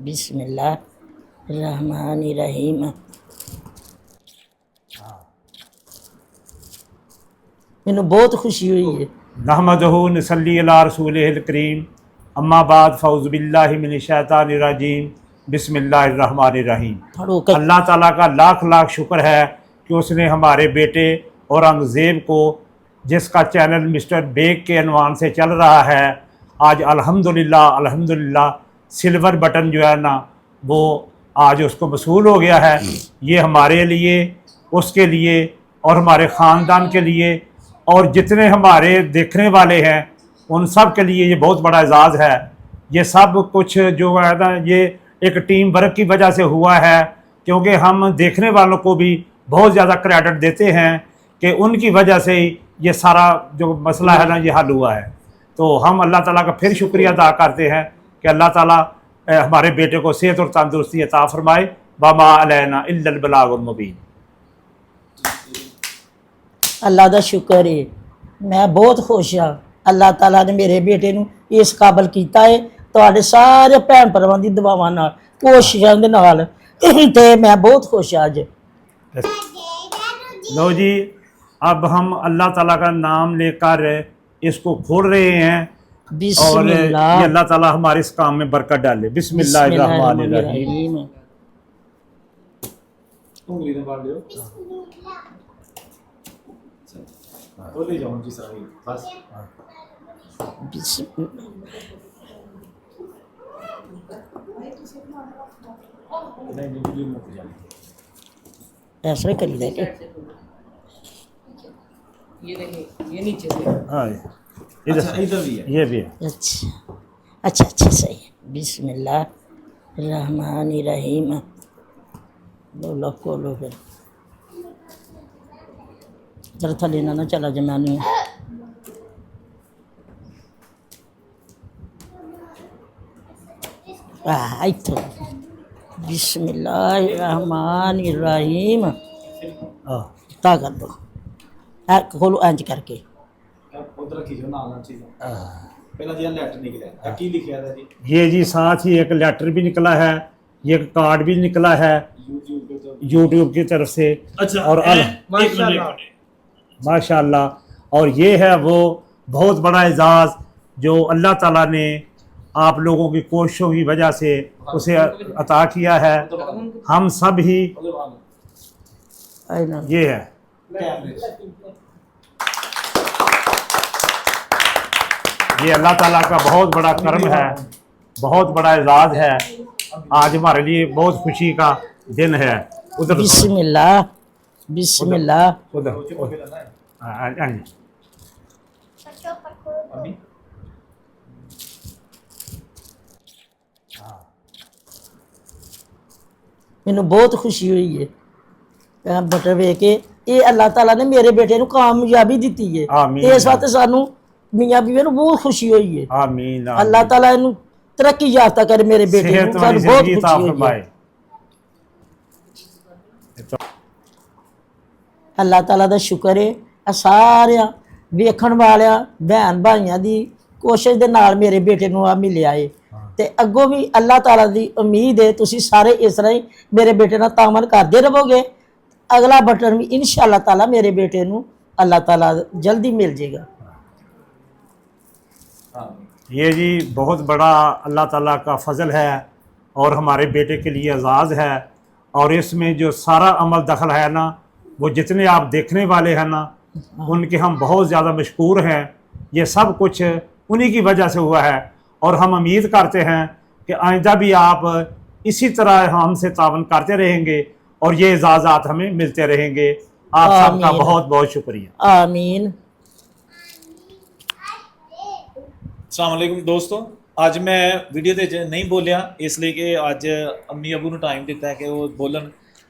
بسم اللہ الرحمن الرحیم۔ مینوں بہت خوشی ہوئی ہے۔ نحمدہ نصلی علی رسولہ الکریم، اما بعد فاعوذ باللہ من الشیطان الرجیم، بسم اللہ الرحمن الرحیم۔ اللہ تعالیٰ کا لاکھ لاکھ شکر ہے کہ اس نے ہمارے بیٹے اورنگزیب کو، جس کا چینل مسٹر بیگ کے عنوان سے چل رہا ہے، آج الحمدللہ سلور بٹن جو ہے نا وہ آج اس کو موصول ہو گیا ہے۔ یہ ہمارے لیے، اس کے لیے اور ہمارے خاندان کے لیے اور جتنے ہمارے دیکھنے والے ہیں ان سب کے لیے یہ بہت بڑا اعزاز ہے۔ یہ سب کچھ جو ہے نا یہ ایک ٹیم ورک کی وجہ سے ہوا ہے، کیونکہ ہم دیکھنے والوں کو بھی بہت زیادہ کریڈٹ دیتے ہیں کہ ان کی وجہ سے یہ سارا جو مسئلہ ہے نا یہ حل ہوا ہے۔ تو ہم اللہ تعالیٰ کا پھر شکریہ ادا کرتے ہیں کہ اللہ تعالیٰ ہمارے بیٹے کو صحت اور تندرستی عطا فرمائے۔ وما علینا الا البلاغ المبین۔ اللہ دا شکر ہے، میں بہت خوش ہاں۔ اللہ تعالیٰ نے میرے بیٹے نوں اس قابل کیتا ہے تواڈے سارے بھن بھراواں دی دعاواں نال، کوششاں دے نال، تے میں بہت خوش ہاں اج۔ لو جی، اب ہم اللہ تعالیٰ کا نام لے کر اس کو کھول رہے ہیں اور بسم یہ اللہ اللہ تعالیٰ ہمارے اس کام میں برکت ڈالے۔ بسم اللہ الرحمن الرحیم۔ ایسا کری دے کہ یہ نیچے سے ہاں ادھر بھی ہے، یہ بھی ہے۔ اچھا اچھا اچھا صحیح۔ بسم اللہ الرحمن الرحیم۔ بولو کھولو پھر ذرا تھلے نہ چلا جا، میں نہیں اتھو۔ بسم اللہ الرحمن الرحیم۔ تا کر دو، کھولو انج کر کے۔ یہ جی ساتھ ہی ایک لیٹر بھی نکلا ہے، یہ ایک کارڈ بھی نکلا ہے یوٹیوب کی طرف سے، اور ماشاء اللہ، اور یہ ہے وہ بہت بڑا اعزاز جو اللہ تعالیٰ نے آپ لوگوں کی کوششوں کی وجہ سے اسے عطا کیا ہے۔ ہم سب ہی یہ ہے، یہ اللہ تعالیٰ کا بہت بڑا کرم ہے، بہت بڑا اعزاز ہے۔ آج ہمارے لیے بہت خوشی کا دن ہے۔ ادھر بسم اللہ بسم اللہ۔ مینوں بہت خوشی ہوئی ہے بٹر ویکھ کے۔ یہ اللہ تعالیٰ نے میرے بیٹے نوں کامیابی دیتی ہے، آمین۔ اس واسطے سانوں میاں بیوی نوں بہت خوشی ہوئی ہے۔ آمین۔ اللہ تعالیٰ انہوں ترقی یافتہ کرے میرے بیٹے صحت نوں، والی سانوں بہت زندگی خوشی عطا ہوئی ہے۔ فرمائے۔ اللہ تعالیٰ دا شکر ہے، سارے ویکھن والیاں بہن بھائیاں دی کوشش دے نال میرے بیٹے نوں آ ملیا ہے، تے اگوں بھی اللہ تعالیٰ دی امید ہے تسی سارے اس طرح ہی میرے بیٹے نال تعاون کردے رہو گے۔ اگلا بٹن بھی انشاءاللہ تعالیٰ میرے بیٹے نوں اللہ تعالیٰ جلدی مل جائے گا۔ یہ جی بہت بڑا اللہ تعالیٰ کا فضل ہے اور ہمارے بیٹے کے لیے اعزاز ہے، اور اس میں جو سارا عمل دخل ہے نا وہ جتنے آپ دیکھنے والے ہیں نا ان کے ہم بہت زیادہ مشکور ہیں۔ یہ سب کچھ انہی کی وجہ سے ہوا ہے، اور ہم امید کرتے ہیں کہ آئندہ بھی آپ اسی طرح ہم سے تعاون کرتے رہیں گے اور یہ اعزازات ہمیں ملتے رہیں گے۔ آپ سب کا آمین۔ بہت بہت شکریہ۔ آمین۔ السلام علیکم دوستو، ਅੱਜ ਮੈਂ ਵੀਡੀਓ ਦੇ ਨਹੀਂ ਬੋਲਿਆ ਇਸ ਲਈ ਕਿ ਅੱਜ ਅੰਮੀ ਅਬੂ ਨੂੰ ਟਾਈਮ ਦਿੱਤਾ ਹੈ ਕਿ ਉਹ ਬੋਲਣ,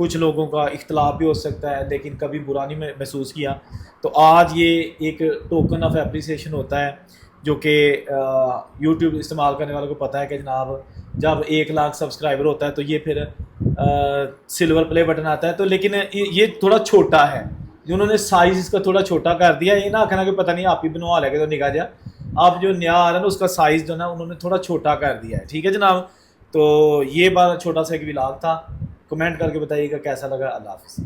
کچھ لوگوں کا اختلاف بھی ہو سکتا ہے لیکن کبھی برا نہیں محسوس کیا. تو آج یہ ایک ٹوکن آف اپریسیشن ہوتا ہے جو کہ یوٹیوب استعمال کرنے والوں کو پتہ ہے کہ جناب جب 1 لاکھ سبسکرائبر ہوتا ہے تو یہ پھر سلور پلے بٹن آتا ہے. تو لیکن یہ تھوڑا چھوٹا ہے, انہوں نے سائز اس کا تھوڑا چھوٹا کر دیا. یہ نہ کہنا کہ پتہ نہیں آپ ہی بنوا لے گے تو نکاح جا, آپ جو نیا آ رہا ہے نا اس کا سائز جو نا انہوں نے تھوڑا چھوٹا کر دیا ہے. ٹھیک ہے جناب, تو یہ بات چھوٹا سا ایک ولاگ تھا. کمنٹ کر کے بتائیے گا کیسا لگا. اللہ حافظ.